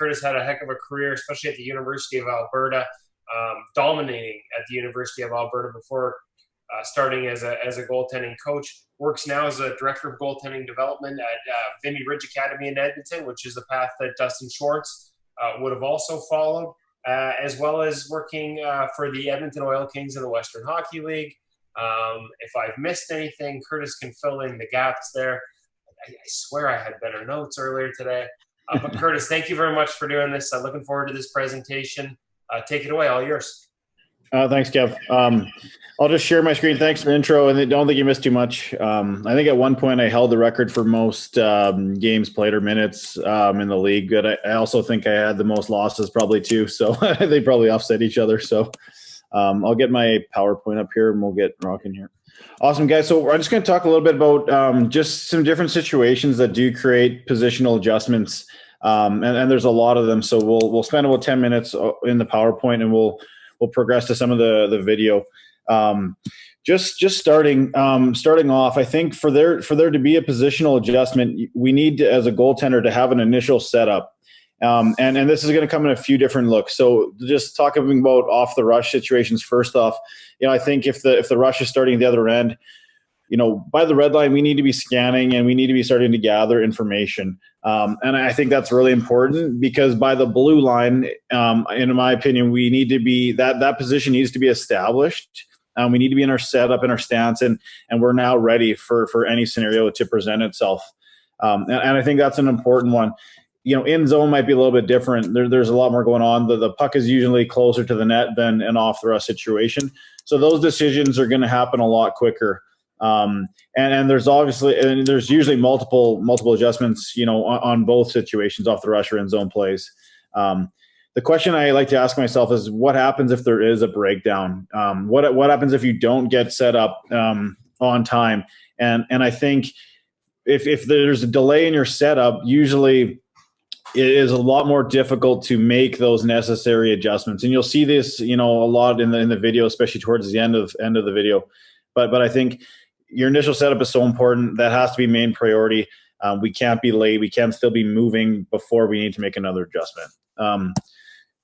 Kurtis had a heck of a career, especially at the University of Alberta, dominating at the University of Alberta before starting as a goaltending coach. Works now as a director of goaltending development at Vinnie Ridge Academy in Edmonton, which is the path that Dustin Schwartz would have also followed, as well as working for the Edmonton Oil Kings in the Western Hockey League. If I've missed anything, Kurtis can fill in the gaps there. I swear I had better notes earlier today. But Kurtis, thank you very much for doing this. I'm looking forward to this presentation. Take it away, all yours. Thanks, Kev. I'll just share my screen. Thanks for the intro, and I don't think you missed too much. I think at one point I held the record for most games played or minutes in the league. But I also think I had the most losses probably too, so they probably offset each other. So I'll get my PowerPoint up here, and we'll get rocking here. Awesome, guys. So I'm just going to talk a little bit about just some different situations that do create positional adjustments, and there's a lot of them. So we'll spend about 10 minutes in the PowerPoint, and we'll progress to some of the video. Just starting off, I think for there to be a positional adjustment, we need to, as a goaltender, to have an initial setup. And this is going to come in a few different looks. So just talking about off the rush situations first off, I think if the rush is starting at the other end, by the red line, we need to be scanning and we need to be starting to gather information. And I think that's really important because by the blue line, in my opinion, we need to be that position needs to be established. We need to be in our setup and our stance, and we're now ready for any scenario to present itself. And I think that's an important one. In zone might be a little bit different. There's a lot more going on. The puck is usually closer to the net than an off the rush situation. So those decisions are going to happen a lot quicker. And there's usually multiple adjustments, on both situations, off the rush or in zone plays. The question I like to ask myself is, what happens if there is a breakdown? What happens if you don't get set up on time? And I think if there's a delay in your setup, usually it is a lot more difficult to make those necessary adjustments. And you'll see this, a lot in the video, especially towards the end of the video. But I think your initial setup is so important. That has to be main priority. We can't be late. We can't still be moving before we need to make another adjustment.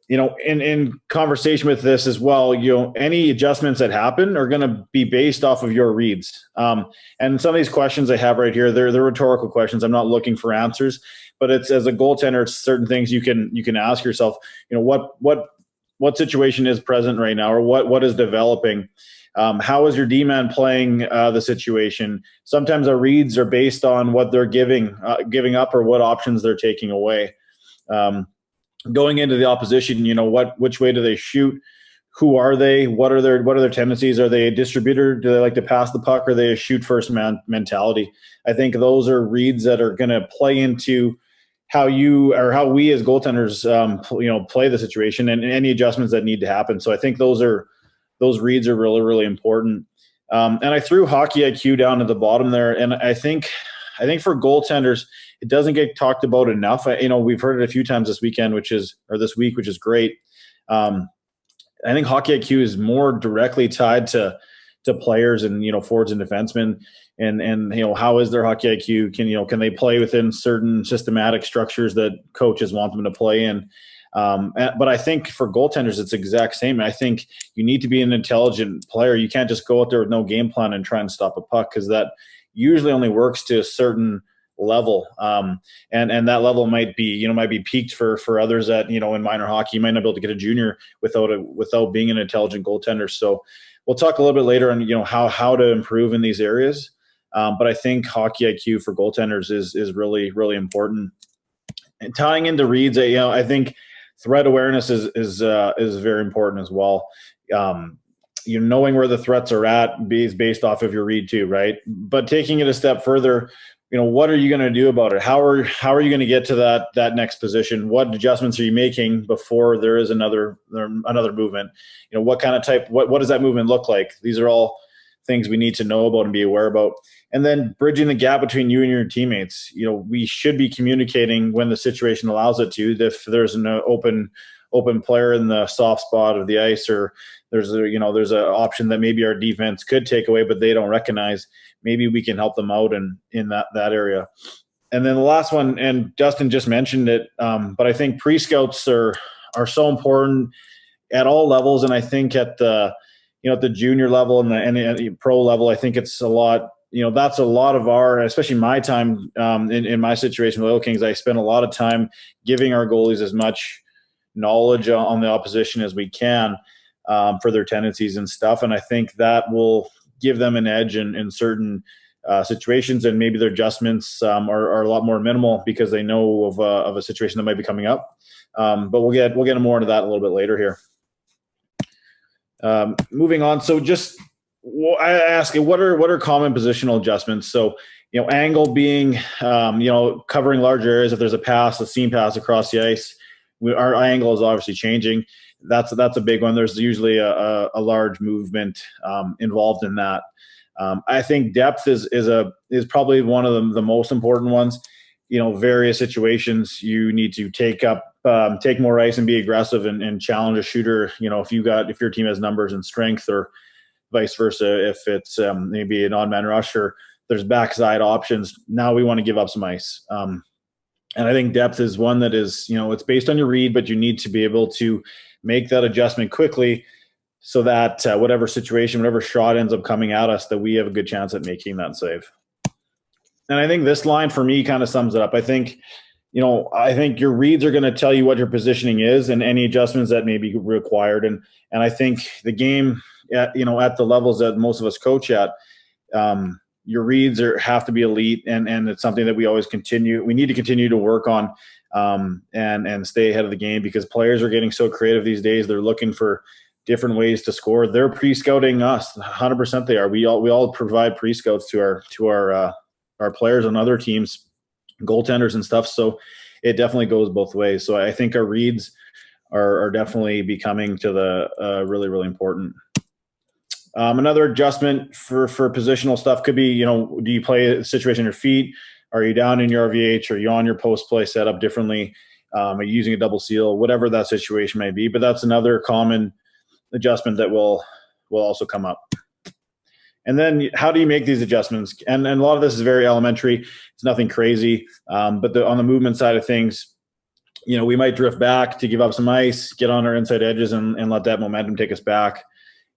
In conversation with this as well, any adjustments that happen are going to be based off of your reads. And some of these questions I have right here, they're rhetorical questions. I'm not looking for answers, but it's, as a goaltender, it's certain things you can ask yourself. What situation is present right now, or what is developing? How is your D-man playing the situation? Sometimes our reads are based on what they're giving up or what options they're taking away. Going into the opposition, which way do they shoot? Who are they? What are their tendencies? Are they a distributor? Do they like to pass the puck? Or are they a shoot first mentality? I think those are reads that are going to play into how we as goaltenders, play the situation and any adjustments that need to happen. So I think those reads are really, really important. And I threw hockey IQ down at the bottom there. And I think for goaltenders, it doesn't get talked about enough. We've heard it a few times this week, which is great. I think hockey IQ is more directly tied to players and, forwards and defensemen. And how is their hockey IQ? Can they play within certain systematic structures that coaches want them to play in? But I think for goaltenders, it's the exact same. I think you need to be an intelligent player. You can't just go out there with no game plan and try and stop a puck, because that usually only works to a certain level. And that level might be peaked for others that, in minor hockey, you might not be able to get a junior without being an intelligent goaltender. So we'll talk a little bit later on, how to improve in these areas. But I think hockey IQ for goaltenders is really, really important. And tying into reads, I think threat awareness is very important as well. Knowing where the threats are at is based off of your read too, right? But taking it a step further, what are you going to do about it? How are you going to get to that next position? What adjustments are you making before there is another movement? What kind of type? What does that movement look like? These are all things we need to know about and be aware about. And then bridging the gap between you and your teammates. We should be communicating when the situation allows it to. If there's an open player in the soft spot of the ice, or there's an option that maybe our defense could take away, but they don't recognize, maybe we can help them out in that area. And then the last one, and Dustin just mentioned it, but I think pre-scouts are so important at all levels, and I think at the at the junior level and the pro level, I think it's a lot. That's a lot of our, especially my time in my situation with Oil Kings. I spend a lot of time giving our goalies as much knowledge on the opposition as we can for their tendencies and stuff, and I think that will give them an edge in certain situations, and maybe their adjustments are a lot more minimal because they know of a situation that might be coming up. But we'll get more into that a little bit later here. Moving on. So just I ask you, what are common positional adjustments? So angle being covering large areas. If there's a seam pass across the ice, our angle is obviously changing. That's a big one. There's usually a large movement involved in that. I think depth is probably one of the most important ones. Various situations you need to take more ice and be aggressive and challenge a shooter. If your team has numbers and strength, or vice versa, if it's maybe an odd man rush or there's backside options. Now we want to give up some ice. And I think depth is one that is, it's based on your read, but you need to be able to make that adjustment quickly, so that whatever situation, whatever shot ends up coming at us, that we have a good chance at making that save. And I think this line for me kind of sums it up. I think your reads are going to tell you what your positioning is and any adjustments that may be required. And I think the game, at the levels that most of us coach at, your reads have to be elite, and it's something that we need to continue to work on and stay ahead of the game, because players are getting so creative these days. They're looking for different ways to score. They're pre-scouting us. 100% they are. We all provide pre-scouts to our players on other teams, goaltenders and stuff. So it definitely goes both ways. So I think our reads are definitely becoming to the really, really important. Another adjustment for positional stuff could be, do you play a situation on your feet? Are you down in your RVH? Are you on your post play set up differently? Are you using a double seal? Whatever that situation may be. But that's another common adjustment that will also come up. And then how do you make these adjustments? And a lot of this is very elementary. It's nothing crazy. But on the movement side of things, we might drift back to give up some ice, get on our inside edges and let that momentum take us back.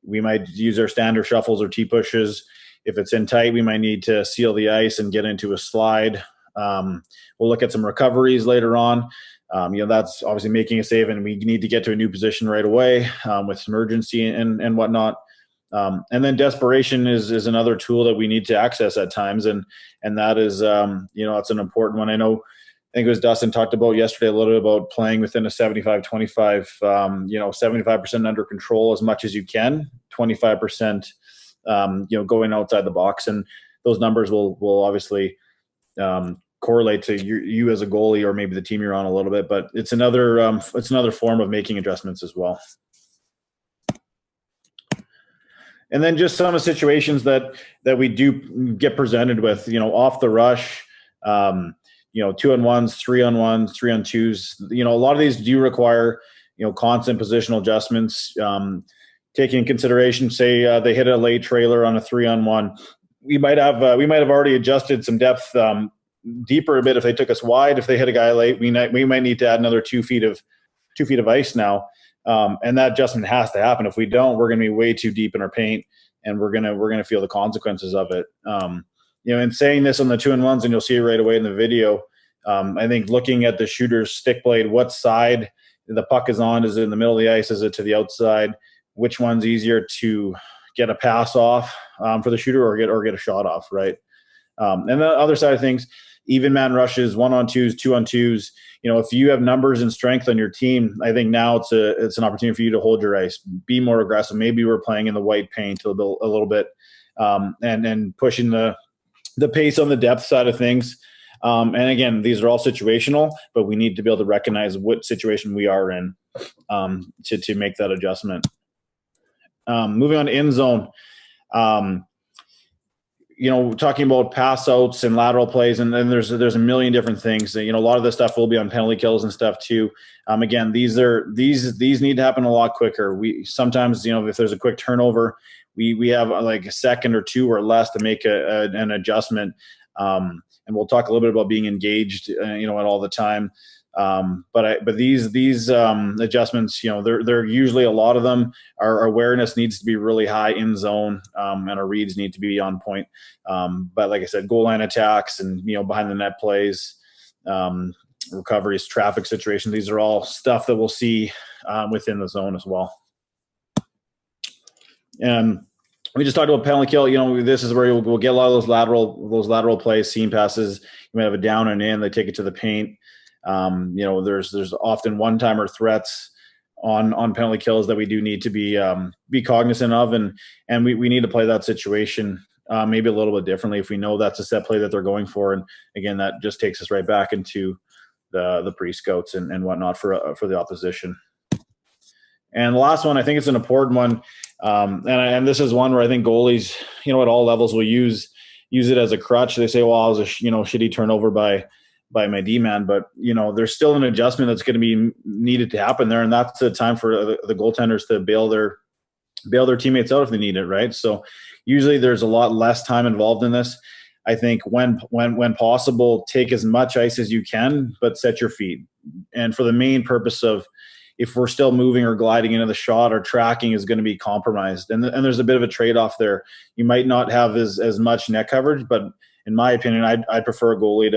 We might use our standard shuffles or T-pushes. If it's in tight, we might need to seal the ice and get into a slide. We'll look at some recoveries later on. That's obviously making a save, and we need to get to a new position right away with some urgency and whatnot. And then desperation is another tool that we need to access at times, and that is it's an important one. I think it was Dustin talked about yesterday a little bit about playing within a 75-25, 75% under control as much as you can, 25% going outside the box, and those numbers will obviously correlate to you as a goalie or maybe the team you're on a little bit, but it's another form of making adjustments as well. And then just some of the situations that we do get presented with, off the rush, 2-on-1s, 3-on-1s, 3-on-2s. A lot of these do require, constant positional adjustments. Taking in consideration, say they hit a late trailer on a 3-on-1, we might have already adjusted some depth deeper a bit. If they took us wide, if they hit a guy late, we might need to add another 2 feet of ice now. And that adjustment has to happen. If we don't, we're going to be way too deep in our paint, and we're going to feel the consequences of it. In saying this on the 2-on-1s, and you'll see it right away in the video, I think looking at the shooter's stick blade, what side the puck is on, is it in the middle of the ice? Is it to the outside? Which one's easier to get a pass off for the shooter or get a shot off, right? And the other side of things, even man rushes, 1-on-2s, 2-on-2s. If you have numbers and strength on your team, I think now it's an opportunity for you to hold your ice, be more aggressive. Maybe we're playing in the white paint a little bit, and pushing the pace on the depth side of things. And again, these are all situational, but we need to be able to recognize what situation we are in to make that adjustment. Moving on to in zone. Talking about pass outs and lateral plays, and then there's a million different things. A lot of this stuff will be on penalty kills and stuff too. Again, these need to happen a lot quicker. We sometimes, if there's a quick turnover, we have like a second or two or less to make an adjustment. And we'll talk a little bit about being engaged, at all the time. But these adjustments, they're usually, a lot of them, our awareness needs to be really high in zone, and our reads need to be on point. But like I said, goal line attacks and, behind the net plays, recoveries, traffic situations, these are all stuff that we'll see within the zone as well. And we just talked about penalty kill. This is where we'll get a lot of those lateral plays, seam passes. You might have a down and in, they take it to the paint. There's often one-timer threats on penalty kills that we do need to be cognizant of, and we need to play that situation maybe a little bit differently if we know that's a set play that they're going for. And again, that just takes us right back into the pre-scouts and whatnot for the opposition. And the last one, I think it's an important one, and this is one where I think goalies, at all levels, will use it as a crutch. They say, well, I was a shitty turnover by my D-man, but there's still an adjustment that's going to be needed to happen there, and that's the time for the goaltenders to bail their teammates out if they need it, right? So usually there's a lot less time involved in this. I think when possible, take as much ice as you can, but set your feet. And for the main purpose of, if we're still moving or gliding into the shot, our tracking is going to be compromised. And there's a bit of a trade-off there. You might not have as much net coverage, but in my opinion, I'd prefer a goalie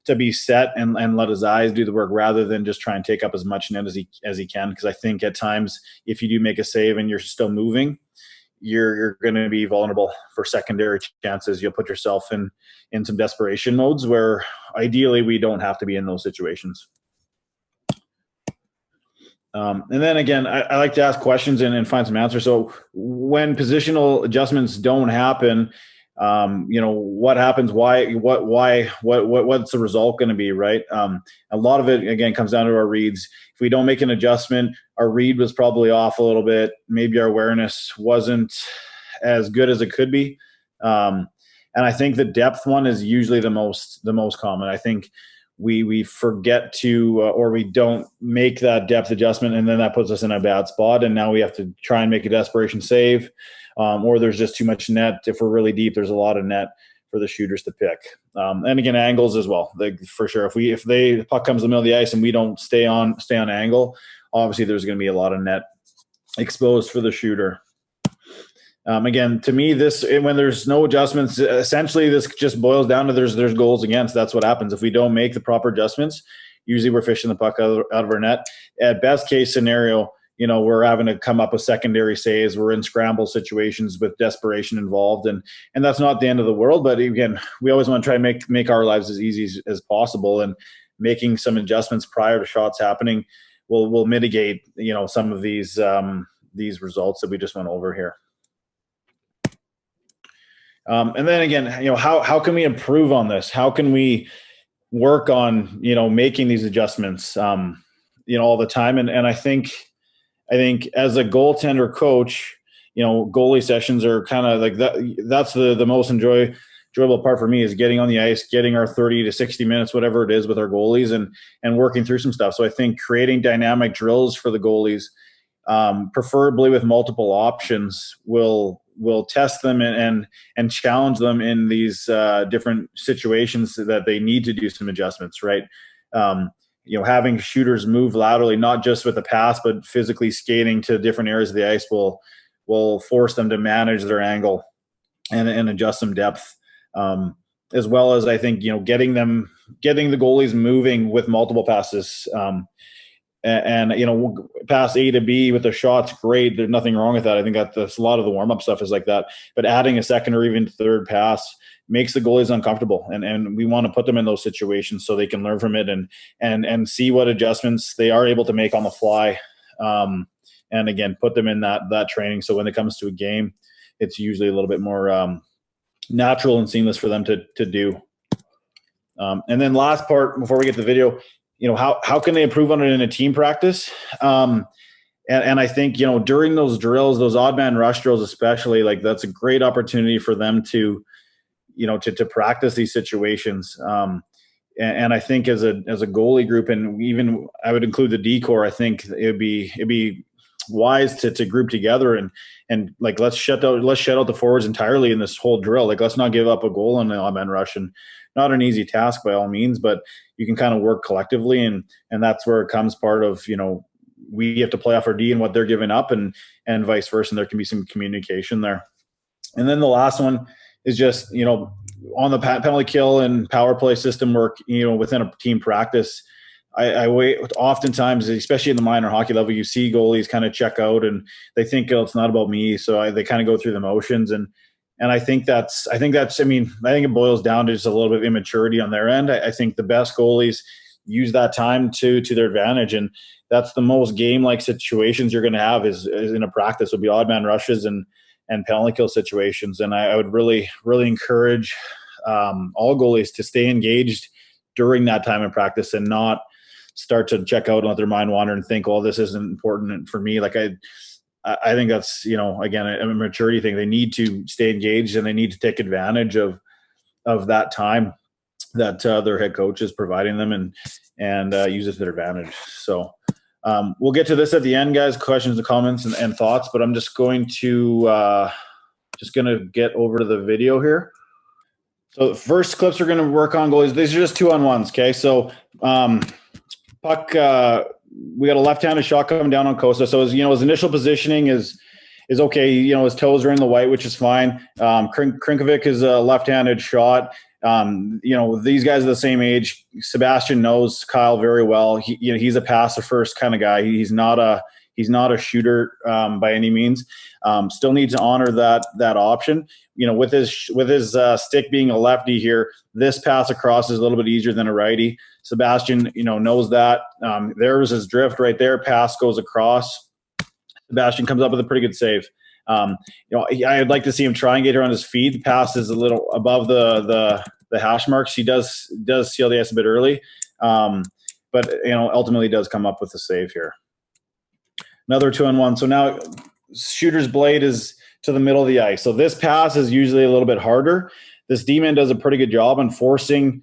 to be set and let his eyes do the work rather than just try and take up as much net as he can. Because I think at times, if you do make a save and you're still moving, you're going to be vulnerable for secondary chances. You'll put yourself in some desperation modes where ideally we don't have to be in those situations. And then again, I like to ask questions and find some answers. So when positional adjustments don't happen, what happens? Why? What's the result going to be? Right. A lot of it again comes down to our reads. If we don't make an adjustment, our read was probably off a little bit. Maybe our awareness wasn't as good as it could be. And I think the depth one is usually the most common. I think we forget to or we don't make that depth adjustment, and then that puts us in a bad spot, and now we have to try and make a desperation save, or there's just too much net. If we're really deep, there's a lot of net for the shooters to pick, and again, angles as well, for sure. If the puck comes in the middle of the ice and we don't stay on angle, obviously there's going to be a lot of net exposed for the shooter. Again, to me, when there's no adjustments, essentially this just boils down to there's goals against. That's what happens. If we don't make the proper adjustments, usually we're fishing the puck out of our net. At best case scenario, we're having to come up with secondary saves. We're in scramble situations with desperation involved, and that's not the end of the world. But again, we always want to try and make our lives as easy as possible, and making some adjustments prior to shots happening will mitigate some of these results that we just went over here. And then again, how can we improve on this? How can we work on, making these adjustments, all the time? And I think as a goaltender coach, goalie sessions are kind of like that. That's the most enjoyable part for me, is getting on the ice, getting our 30 to 60 minutes, whatever it is, with our goalies and working through some stuff. So I think creating dynamic drills for the goalies, preferably with multiple options, will test them and challenge them in these different situations that they need to do some adjustments, right? Having shooters move laterally, not just with the pass, but physically skating to different areas of the ice will force them to manage their angle and adjust some depth. As well as, I think, getting the goalies moving with multiple passes. And pass A to B with the shots, great. There's nothing wrong with that. I think that's a lot of the warm-up stuff is like that. But adding a second or even third pass makes the goalies uncomfortable, and we want to put them in those situations so they can learn from it and see what adjustments they are able to make on the fly. And again, put them in that training, so when it comes to a game, it's usually a little bit more natural and seamless for them to do. And then last part before we get to the video. How can they improve on it in a team practice? And I think, during those drills, those odd man rush drills, especially, like, that's a great opportunity for them to practice these situations. And I think as a goalie group, and even I would include the D-corps, I think it'd be wise to group together and like let's shut out the forwards entirely in this whole drill. Like let's not give up a goal on the odd man rush, and not an easy task by all means, but you can kind of work collectively, and that's where it comes part of, we have to play off our D and what they're giving up, and vice versa. And there can be some communication there. And then the last one is just, on the penalty kill and power play system work, within a team practice. I wait oftentimes, especially in the minor hockey level, you see goalies kind of check out and they think, oh, it's not about me. So they kind of go through the motions. And I think I think it boils down to just a little bit of immaturity on their end. I think the best goalies use that time to their advantage. And that's the most game-like situations you're going to have is in a practice would be odd man rushes and penalty kill situations. And I would really, really encourage all goalies to stay engaged during that time in practice and not start to check out and let their mind wander and think, oh, this isn't important for me. Like I think that's, again, a maturity thing. They need to stay engaged and they need to take advantage of that time that their head coach is providing them and use it to their advantage. So we'll get to this at the end, guys, questions and comments and thoughts, but I'm just going to get over to the video here. So the first clips are going to work on goalies. These are just 2-on-1s. Okay. So puck, we got a left-handed shot coming down on Costa. So his initial positioning is okay. His toes are in the white, which is fine. Krinkovic is a left-handed shot. These guys are the same age. Sebastian knows Kyle very well. He's a pass first kind of guy. He's not a shooter by any means. Still needs to honor that option. With his stick being a lefty here, this pass across is a little bit easier than a righty. Sebastian, knows that. There's his drift right there. Pass goes across. Sebastian comes up with a pretty good save. I'd like to see him triangulate on his feet. The pass is a little above the hash marks. He does seal the ice a bit early, but ultimately does come up with the save here. Another 2-on-1. So now shooter's blade is to the middle of the ice. So this pass is usually a little bit harder. This D-man does a pretty good job on forcing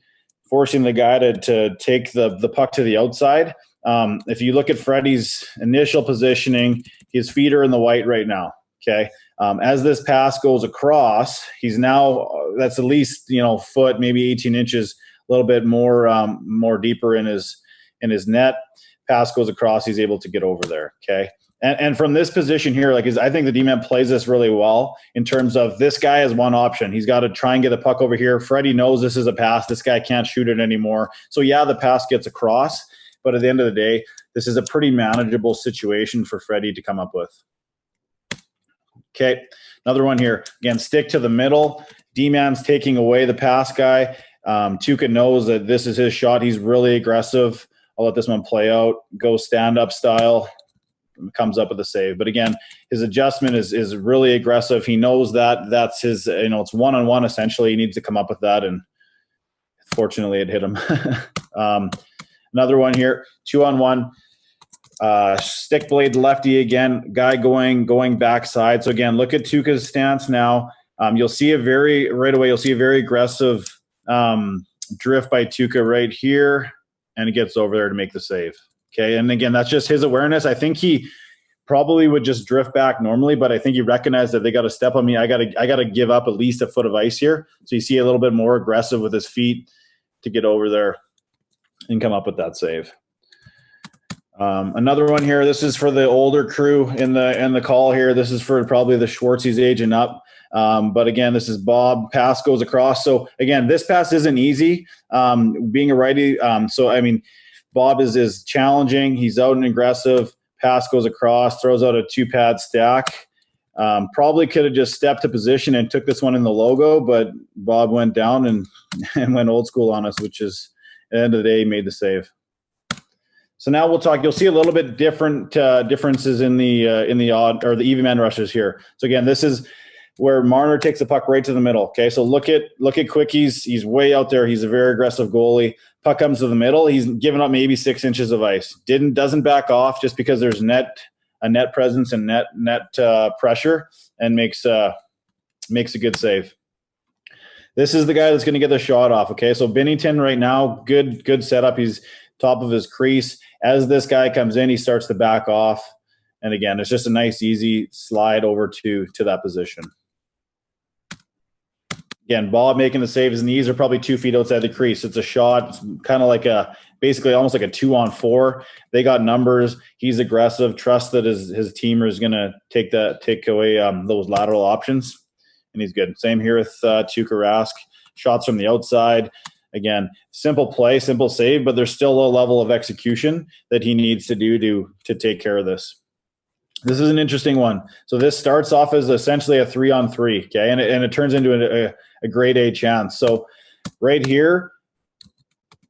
the guy to take the puck to the outside. If you look at Freddie's initial positioning, his feet are in the white right now. Okay. As this pass goes across, he's now, that's at least, foot, maybe 18 inches, a little bit more deeper in his net. Pass goes across, he's able to get over there. Okay. And from this position here, I think the D-man plays this really well in terms of this guy has one option. He's got to try and get the puck over here. Freddie knows this is a pass. This guy can't shoot it anymore. So yeah, the pass gets across, but at the end of the day, this is a pretty manageable situation for Freddie to come up with. Okay, another one here. Again, stick to the middle. D-man's taking away the pass guy. Tuukka knows that this is his shot. He's really aggressive. I'll let this one play out. Go stand-up style. Comes up with a save. But again, his adjustment is really aggressive. He knows that's his, it's one-on-one essentially. He needs to come up with that, and fortunately it hit him. Another one here, 2-on-1. Stick blade lefty again, guy going backside. So again, look at Tuukka's stance now. You'll see right away, you'll see a very aggressive drift by Tuukka right here, and he gets over there to make the save. Okay, and again, that's just his awareness. I think he probably would just drift back normally, but I think he recognized that they got to step on me. I got to give up at least a foot of ice here. So you see a little bit more aggressive with his feet to get over there and come up with that save. Another one here. This is for the older crew in the call here. This is for probably the Schwartzy's age and up. But again, this is Bob. Pass goes across. So again, this pass isn't easy. Being a righty. Bob is challenging. He's out and aggressive. Pass goes across, throws out a 2-pad stack. Probably could have just stepped to position and took this one in the logo, but Bob went down and went old school on us, which is, at the end of the day, he made the save. So now we'll talk. You'll see a little bit different differences in the odd or the even man rushes here. So again, this is where Marner takes the puck right to the middle. Okay, so look at Quick. He's way out there. He's a very aggressive goalie. Puck comes to the middle. He's given up maybe 6 inches of ice. Doesn't back off just because there's a net presence and net pressure, and makes a good save. This is the guy that's going to get the shot off. Okay, so Binnington right now, good setup. He's top of his crease. As this guy comes in, he starts to back off. And again, it's just a nice, easy slide over to that position. Again, Bob making the save. His knees are probably 2 feet outside the crease. It's a shot. It's kind of like basically almost like a 2-on-4. They got numbers. He's aggressive. Trust that his teamer is going to take away those lateral options, and he's good. Same here with Tuukka Rask. Shots from the outside. Again, simple play, simple save, but there's still a level of execution that he needs to do to take care of this. This is an interesting one. So this starts off as essentially a 3-on-3, okay, and it turns into a grade A chance. So right here,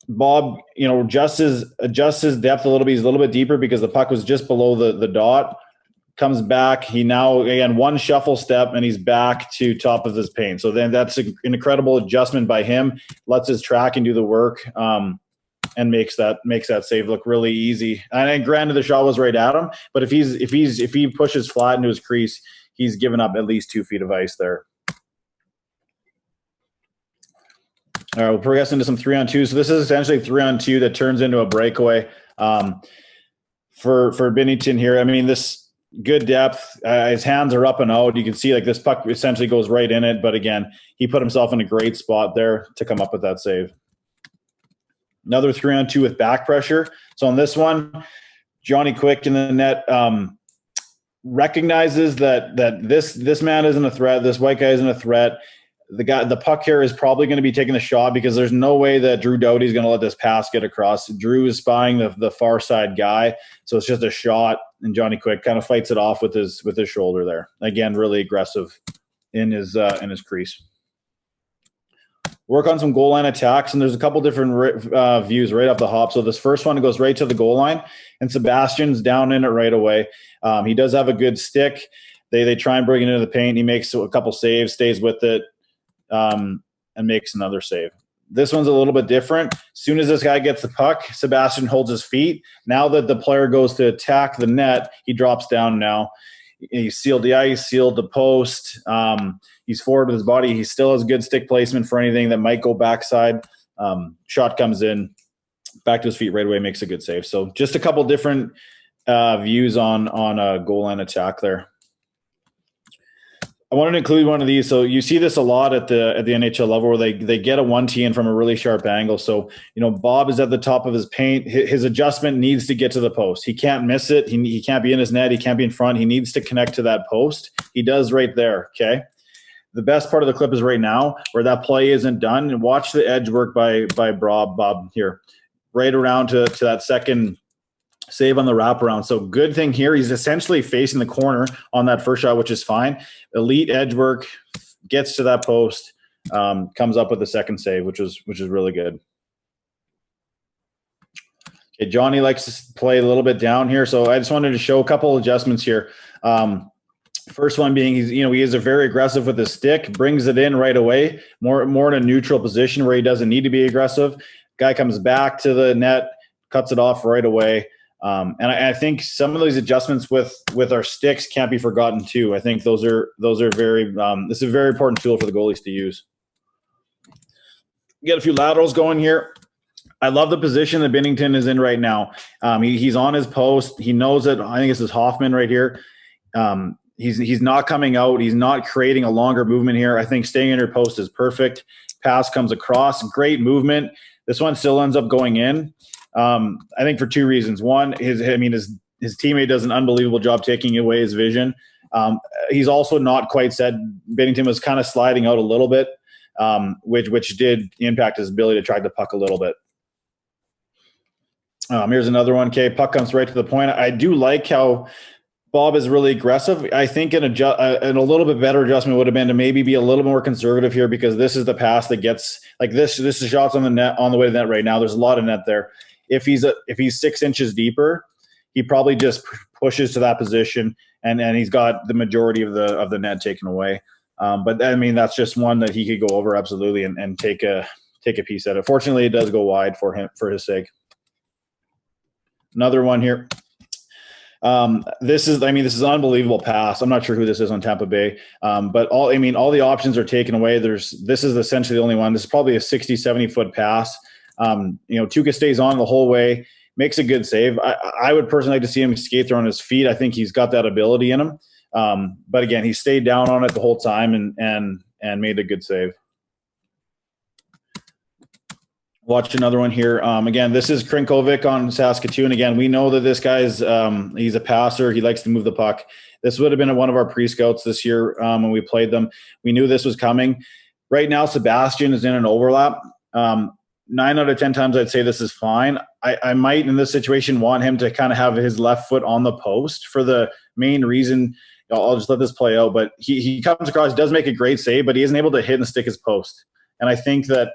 Bob, adjusts his depth a little bit. He's a little bit deeper because the puck was just below the dot. Comes back. He now, again, one shuffle step, and he's back to top of his paint. So then that's an incredible adjustment by him. Lets his tracking do the work, and makes that save look really easy. And granted, the shot was right at him, but if he pushes flat into his crease, he's given up at least 2 feet of ice there. All right, we'll progress into some 3-on-2. So this is essentially 3-on-2 that turns into a breakaway for Binnington here. I mean, this good depth. His hands are up and out. You can see like this puck essentially goes right in it. But again, he put himself in a great spot there to come up with that save. Another 3-on-2 with back pressure. So on this one, Johnny Quick in the net recognizes that this man isn't a threat. This white guy isn't a threat. The puck here is probably going to be taking the shot because there's no way that Drew Doughty is going to let this pass get across. Drew is spying the far side guy, so it's just a shot, and Johnny Quick kind of fights it off with his shoulder there. Again, really aggressive in his crease. Work on some goal line attacks, and there's a couple different views right off the hop. So this first one goes right to the goal line, and Sebastian's down in it right away. He does have a good stick. They try and bring it into the paint. He makes a couple saves, stays with it, and makes another save. This one's a little bit different. As soon as this guy gets the puck, Sebastian holds his feet. Now that the player goes to attack the net, he drops down now. He's sealed the ice, sealed the post. He's forward with his body. He still has good stick placement for anything that might go backside. Shot comes in, back to his feet right away, makes a good save. So just a couple different views on a goal line attack there. I wanted to include one of these. So you see this a lot at the NHL level where they get a 1T in from a really sharp angle. So, Bob is at the top of his paint. His adjustment needs to get to the post. He can't miss it. He can't be in his net. He can't be in front. He needs to connect to that post. He does right there, okay? The best part of the clip is right now where that play isn't done. And watch the edge work by Bob here. Right around to that second save on the wraparound. So good thing here, he's essentially facing the corner on that first shot, which is fine. Elite edge work, gets to that post, comes up with the second save, which is really good. Okay, Johnny likes to play a little bit down here, so I just wanted to show a couple adjustments here. First one being he is a very aggressive with his stick, brings it in right away, more in a neutral position where he doesn't need to be aggressive. Guy comes back to the net, cuts it off right away. And I think some of these adjustments with our sticks can't be forgotten too. I think those are very this is a very important tool for the goalies to use. Get a few laterals going here. I love the position that Binnington is in right now. He's on his post. He knows that. I think this is Hoffman right here. He's not coming out. He's not creating a longer movement here. I think staying in your post is perfect. Pass comes across. Great movement. This one still ends up going in. I think for two reasons. One, his teammate does an unbelievable job taking away his vision. He's also not quite set. Binnington was kind of sliding out a little bit, which did impact his ability to track the puck a little bit. Here's another one. Okay, puck comes right to the point. I do like how Bob is really aggressive. I think a little bit better adjustment would have been to maybe be a little more conservative here, because this is the pass that gets like this. This is shots on the net, on the way to the net right now. There's a lot of net there. If he's 6 inches deeper, he probably just pushes to that position, and he's got the majority of the net taken away. But I mean, that's just one that he could go over absolutely and take a piece at it. Fortunately, it does go wide for his sake. Another one here. This is an unbelievable pass. I'm not sure who this is on Tampa Bay, but all the options are taken away. This is essentially the only one. This is probably a 60, 70 foot pass. Tuukka stays on the whole way. makes a good save. I would personally like to see him skate there on his feet. I think he's got that ability in him. But again, he stayed down on it the whole time and made a good save. Watch another one here. Again, this is Krinkovic on Saskatoon. Again, we know that this guy's he's a passer. He likes to move the puck. This would have been one of our pre-scouts this year when we played them. We knew this was coming. Right now, Sebastian is in an overlap. 9 out of 10 times I'd say this is fine. I might, in this situation, want him to kind of have his left foot on the post for the main reason. I'll just let this play out. But he comes across, does make a great save, but he isn't able to hit and stick his post. And I think that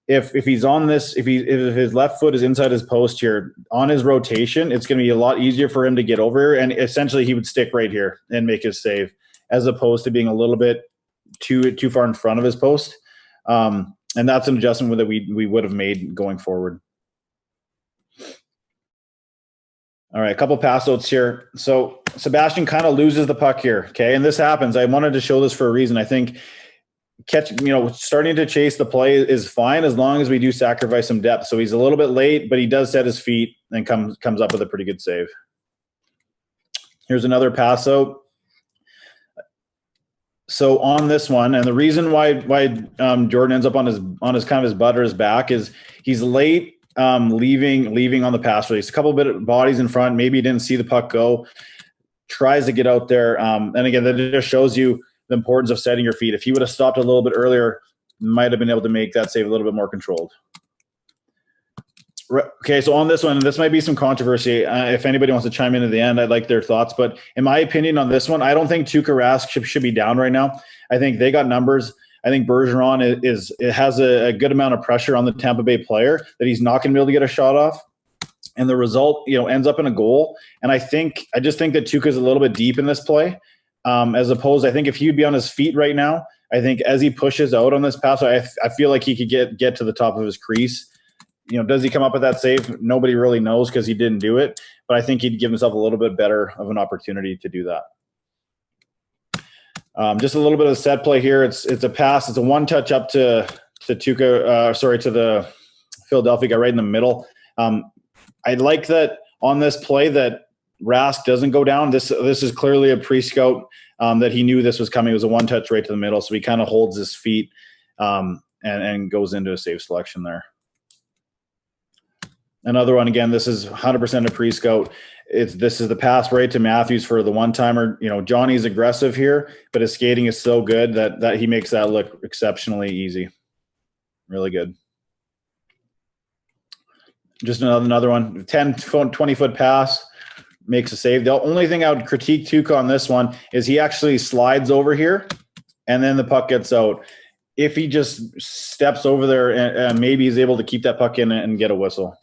if he's on this, if his left foot is inside his post here, on his rotation, it's going to be a lot easier for him to get over here. And essentially he would stick right here and make his save, as opposed to being a little bit too far in front of his post. And that's an adjustment that we would have made going forward. All right, a couple pass outs here. So Sebastian kind of loses the puck here, okay? And this happens. I wanted to show this for a reason. I think starting to chase the play is fine as long as we do sacrifice some depth. So he's a little bit late, but he does set his feet and comes up with a pretty good save. Here's another pass out. So on this one, and the reason why Jordan ends up on his kind of his butt or his back is he's late leaving on the pass release. A couple bit of bodies in front. Maybe he didn't see the puck go. Tries to get out there. And again, that just shows you the importance of setting your feet. If he would have stopped a little bit earlier, might have been able to make that save a little bit more controlled. Okay, so on this one, and this might be some controversy. If anybody wants to chime in at the end, I'd like their thoughts. But in my opinion on this one, I don't think Tuukka Rask should be down right now. I think they got numbers. I think Bergeron has a good amount of pressure on the Tampa Bay player that he's not going to be able to get a shot off. And the result, ends up in a goal. And I just think that Tuukka's a little bit deep in this play. As opposed, I think if he'd be on his feet right now, I think as he pushes out on this pass, I feel like he could get to the top of his crease. Does he come up with that save? Nobody really knows because he didn't do it. But I think he'd give himself a little bit better of an opportunity to do that. Just a little bit of set play here. It's a pass. It's a one touch up to Tuukka. To the Philadelphia guy right in the middle. I like that on this play that Rask doesn't go down. This is clearly a pre-scout that he knew this was coming. It was a one touch right to the middle, so he kind of holds his feet and goes into a save selection there. Another one, again, this is 100% a pre-scout. This is the pass right to Matthews for the one-timer. Johnny's aggressive here, but his skating is so good that he makes that look exceptionally easy. Really good. Just another one, 10, 20-foot pass, makes a save. The only thing I would critique Tuukka on this one is he actually slides over here, and then the puck gets out. If he just steps over there and maybe he's able to keep that puck in and get a whistle.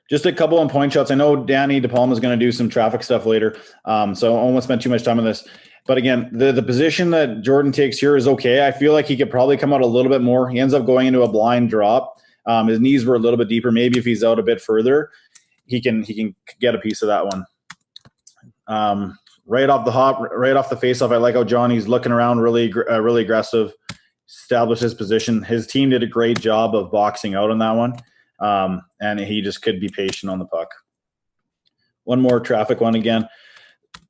Just a couple on point shots. I know Danny DePalma is going to do some traffic stuff later, so I won't spend too much time on this. But again, the position that Jordan takes here is okay. I feel like he could probably come out a little bit more. He ends up going into a blind drop. His knees were a little bit deeper. Maybe if he's out a bit further, he can get a piece of that one. Right off the hop, right off the faceoff. I like how Johnny's looking around, really aggressive, established his position. His team did a great job of boxing out on that one. And he just could be patient on the puck. One more traffic one again.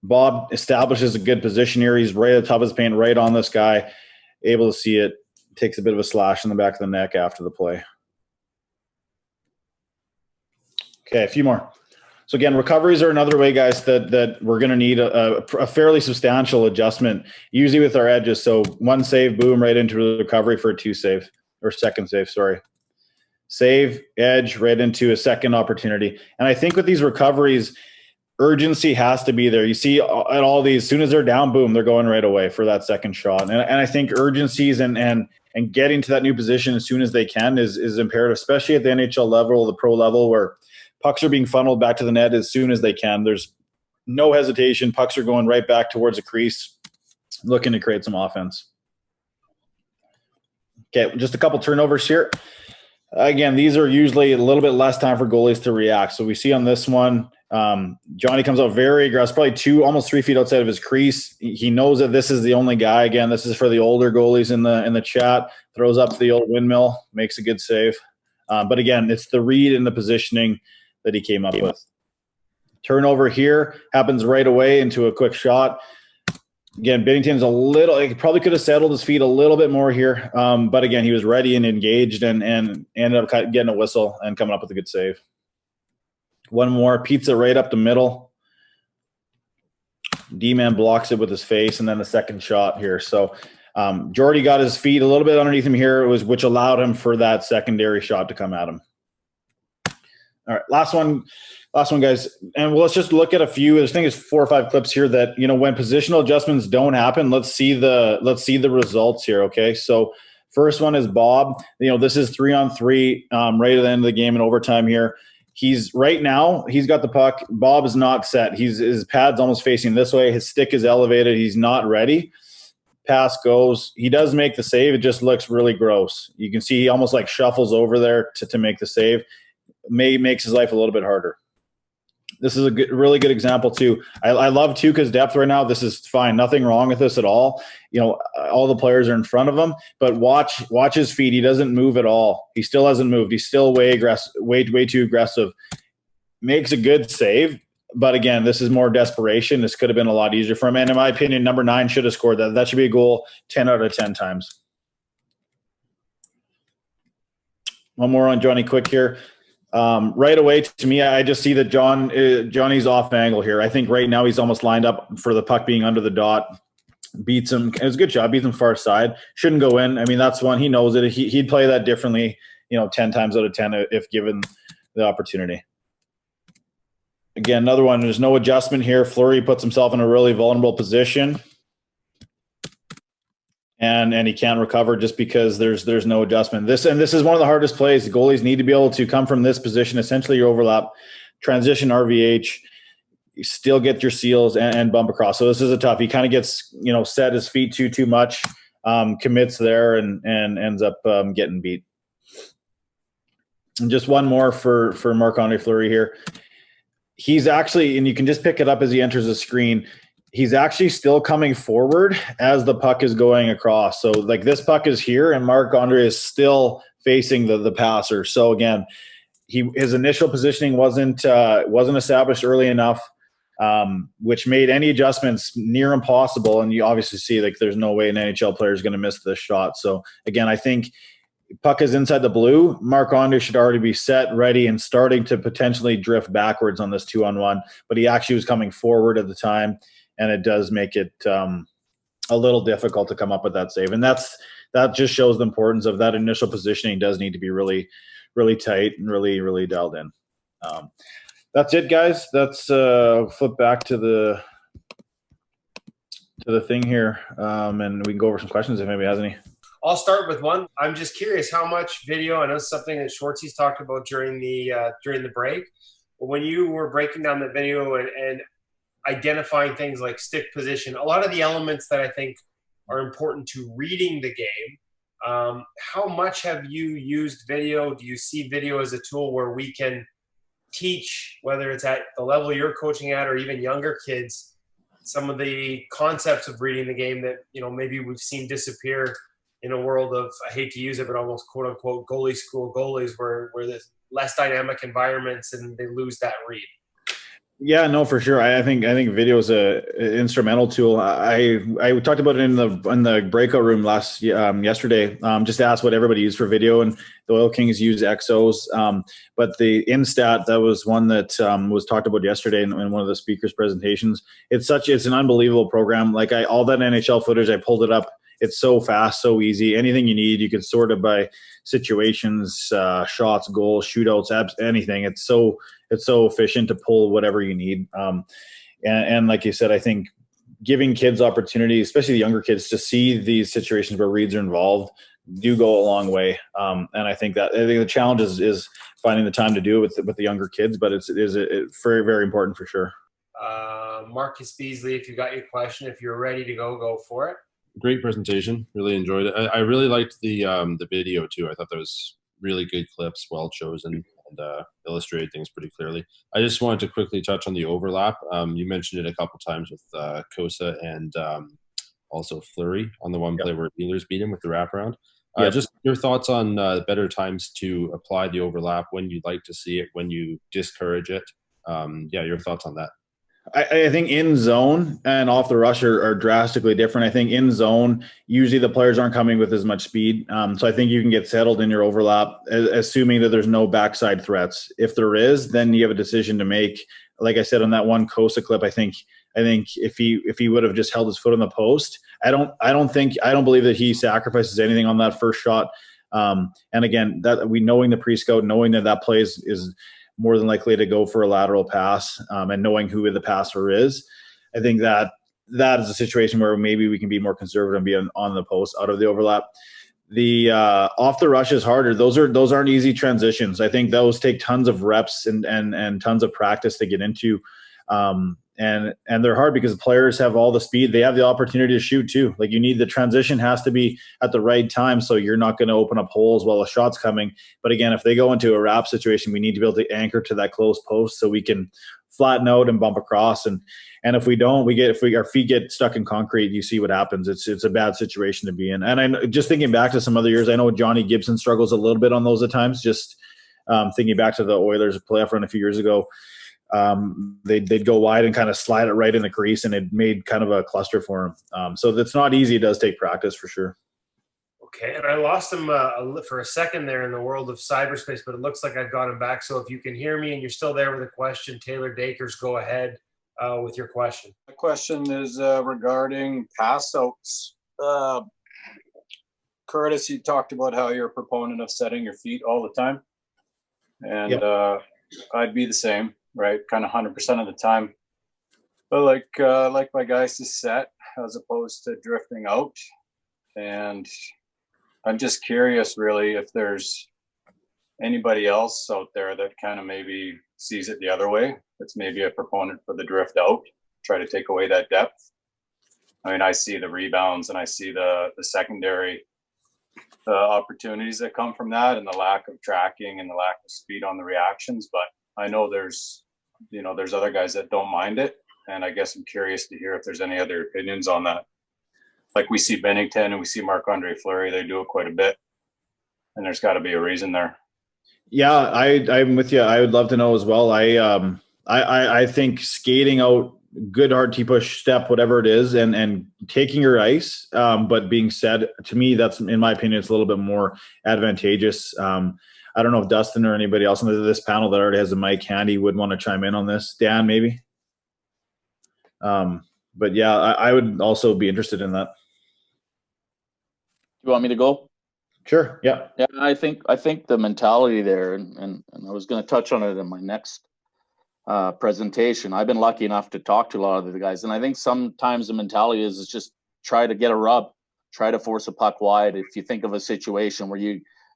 Bob establishes a good position here. He's right at the top of his paint, right on this guy, able to see it. Takes a bit of a slash in the back of the neck after the play. Okay, a few more. So again, recoveries are another way, guys, that we're going to need a fairly substantial adjustment, usually with our edges. So one save, boom, right into the recovery for a second save, sorry. Save, edge, right into a second opportunity. And I think with these recoveries, urgency has to be there. You see at all these, as soon as they're down, boom, they're going right away for that second shot. And I think urgencies and getting to that new position as soon as they can is imperative, especially at the NHL level, the pro level, where pucks are being funneled back to the net as soon as they can. There's no hesitation. Pucks are going right back towards the crease, looking to create some offense. Okay, just a couple turnovers here. Again, these are usually a little bit less time for goalies to react. So we see on this one, Johnny comes out very aggressive, probably almost 3 feet outside of his crease. He knows that this is the only guy. Again, this is for the older goalies in the chat. Throws up the old windmill, makes a good save. But again, it's the read and the positioning that he came up with. Turnover here happens right away into a quick shot. Again, Binnington's he probably could have settled his feet a little bit more here. But again, he was ready and engaged and ended up getting a whistle and coming up with a good save. One more, pizza right up the middle. D-man blocks it with his face, and then the second shot here. So Jordy got his feet a little bit underneath him here, which allowed him for that secondary shot to come at him. All right, last one, guys. And let's just look at a few. I think it's 4 or 5 clips here that, when positional adjustments don't happen, let's see the results here. Okay, so first one is Bob. This is 3-on-3 right at the end of the game in overtime here. He's got the puck. Bob is not set. His pad's almost facing this way. His stick is elevated. He's not ready. Pass goes. He does make the save. It just looks really gross. You can see he almost like shuffles over there to make the save. Makes his life a little bit harder. This is a really good example too. I love too, because depth right now, this is fine. Nothing wrong with this at all. All the players are in front of him, but watch his feet. He doesn't move at all. He still hasn't moved. He's still way too aggressive. Makes a good save, but again, this is more desperation. This could have been a lot easier for him. And in my opinion, number 9 should have scored that. That should be a goal 10 out of 10 times. One more on Johnny Quick here. Right away, to me, I just see that Johnny's off angle here. I think right now he's almost lined up for the puck being under the dot. Beats him. It was a good shot. Beats him far side. Shouldn't go in. I mean, that's one. He knows it. He'd play that differently, 10 times out of 10 if given the opportunity. Again, another one. There's no adjustment here. Fleury puts himself in a really vulnerable position. And he can't recover just because there's no adjustment. This is one of the hardest plays. The goalies need to be able to come from this position, essentially your overlap, transition RVH, you still get your seals and bump across. So this is a tough. He kind of gets set his feet too much, commits there and ends up getting beat. And just one more for Marc-Andre Fleury here. He's actually, and you can just pick it up as he enters the screen, he's actually still coming forward as the puck is going across. So like this puck is here and Marc-Andre is still facing the passer. So again, his initial positioning wasn't established early enough, which made any adjustments near impossible. And you obviously see like there's no way an NHL player is going to miss this shot. So again, I think puck is inside the blue. Marc-Andre should already be set, ready, and starting to potentially drift backwards on this 2-on-1. But he actually was coming forward at the time. And it does make it a little difficult to come up with that save. And that just shows the importance of that initial positioning does need to be really, really tight and really, really dialed in. That's it, guys. That's flip back to the thing here, and we can go over some questions if anybody has any. I'll start with one. I'm just curious how much video. I know it's something that Schwartzy's talked about during the break. But when you were breaking down the video and identifying things like stick position, a lot of the elements that I think are important to reading the game. How much have you used video? Do you see video as a tool where we can teach, whether it's at the level you're coaching at or even younger kids, some of the concepts of reading the game that, maybe we've seen disappear in a world of, I hate to use it, but almost quote unquote goalie school goalies where there's less dynamic environments and they lose that read? Yeah, no, for sure. I think video is an instrumental tool. I talked about it in the breakout room yesterday. Just asked what everybody used for video, and the Oil Kings use XOs. But the Instat, that was one that was talked about yesterday in one of the speakers' presentations. It's an unbelievable program. Like all that NHL footage, I pulled it up. It's so fast, so easy. Anything you need, you can sort it by situations, shots, goals, shootouts, anything. It's so efficient to pull whatever you need. And like you said, I think giving kids opportunities, especially the younger kids, to see these situations where reads are involved do go a long way. And I think the challenge is finding the time to do it with the younger kids, but it's very, very important for sure. Marcus Beasley, if you got your question, if you're ready to go for it. Great presentation. Really enjoyed it. I really liked the video too. I thought that was really good clips, well chosen, and illustrated things pretty clearly. I just wanted to quickly touch on the overlap. You mentioned it a couple times with Kosa and also Fleury on the one play where Wheelers beat him with the wraparound. Just your thoughts on better times to apply the overlap, when you'd like to see it, when you discourage it. Your thoughts on that. I think in zone and off the rush are drastically different. I think in zone, usually the players aren't coming with as much speed. So I think you can get settled in your overlap, assuming that there's no backside threats. If there is, then you have a decision to make. Like I said on that one Costa clip, I think if he would have just held his foot on the post, I don't believe that he sacrifices anything on that first shot. And again, that knowing the pre-scout, knowing that play is more than likely to go for a lateral pass, and knowing who the passer is, I think that is a situation where maybe we can be more conservative and be on the post out of the overlap. The off the rush is harder. Those aren't easy transitions. I think those take tons of reps and tons of practice to get into. And they're hard because the players have all the speed. They have the opportunity to shoot too. Like, the transition has to be at the right time, so you're not going to open up holes while a shot's coming. But again, if they go into a wrap situation, we need to be able to anchor to that close post so we can flatten out and bump across. And if we don't, our feet get stuck in concrete, you see what happens. It's a bad situation to be in. And I just thinking back to some other years, I know Johnny Gibson struggles a little bit on those at times. Just thinking back to the Oilers playoff run a few years ago. They'd go wide and kind of slide it right in the crease, and it made kind of a cluster for him. So that's not easy. It does take practice for sure. Okay, and I lost him for a second there in the world of cyberspace, but it looks like I've got him back. So if you can hear me and you're still there with a question, Taylor Dakers, go ahead with your question. My question is regarding pass outs. Kurtis, you talked about how you're a proponent of setting your feet all the time, and yep. I'd be the same. Right, kind of 100% of the time. But like my guys to set as opposed to drifting out. And I'm just curious, really, if there's anybody else out there that kind of maybe sees it the other way. That's maybe a proponent for the drift out, try to take away that depth. I mean, I see the rebounds and I see the secondary opportunities that come from that, and the lack of tracking and the lack of speed on the reactions. But I know there's other guys that don't mind it. And I guess I'm curious to hear if there's any other opinions on that. Like, we see Bennington and we see Marc-Andre Fleury, they do it quite a bit. And there's got to be a reason there. Yeah, I'm with you. I would love to know as well. I think skating out, good hard T-push step, whatever it is, and taking your ice, but being said, to me, that's, in my opinion, it's a little bit more advantageous. I don't know if Dustin or anybody else on this panel that already has a mic handy would want to chime in on this. Dan, maybe? But yeah, I would also be interested in that. You want me to go? Sure, yeah. Yeah, I think the mentality there, and I was going to touch on it in my next presentation. I've been lucky enough to talk to a lot of the guys, and I think sometimes the mentality is just try to get a rub, try to force a puck wide. If you think of a situation where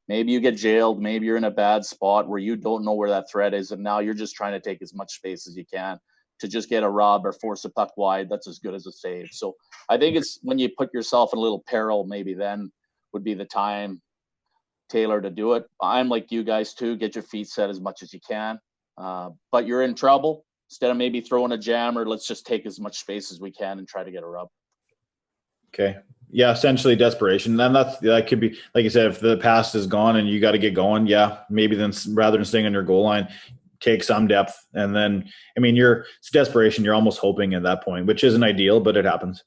maybe you get jailed, maybe you're in a bad spot where you don't know where that threat is, and now you're just trying to take as much space as you can to just get a rub or force a puck wide. That's as good as a save. So I think it's when you put yourself in a little peril, maybe then would be the time, Taylor, to do it. I'm like you guys too, get your feet set as much as you can. But you're in trouble. Instead of maybe throwing a jammer, let's just take as much space as we can and try to get a rub. Okay. Yeah, essentially desperation. And that could be, like you said, if the pass is gone and you got to get going, yeah, maybe then rather than staying on your goal line, take some depth. And then, I mean, it's desperation. You're almost hoping at that point, which isn't ideal, but it happens.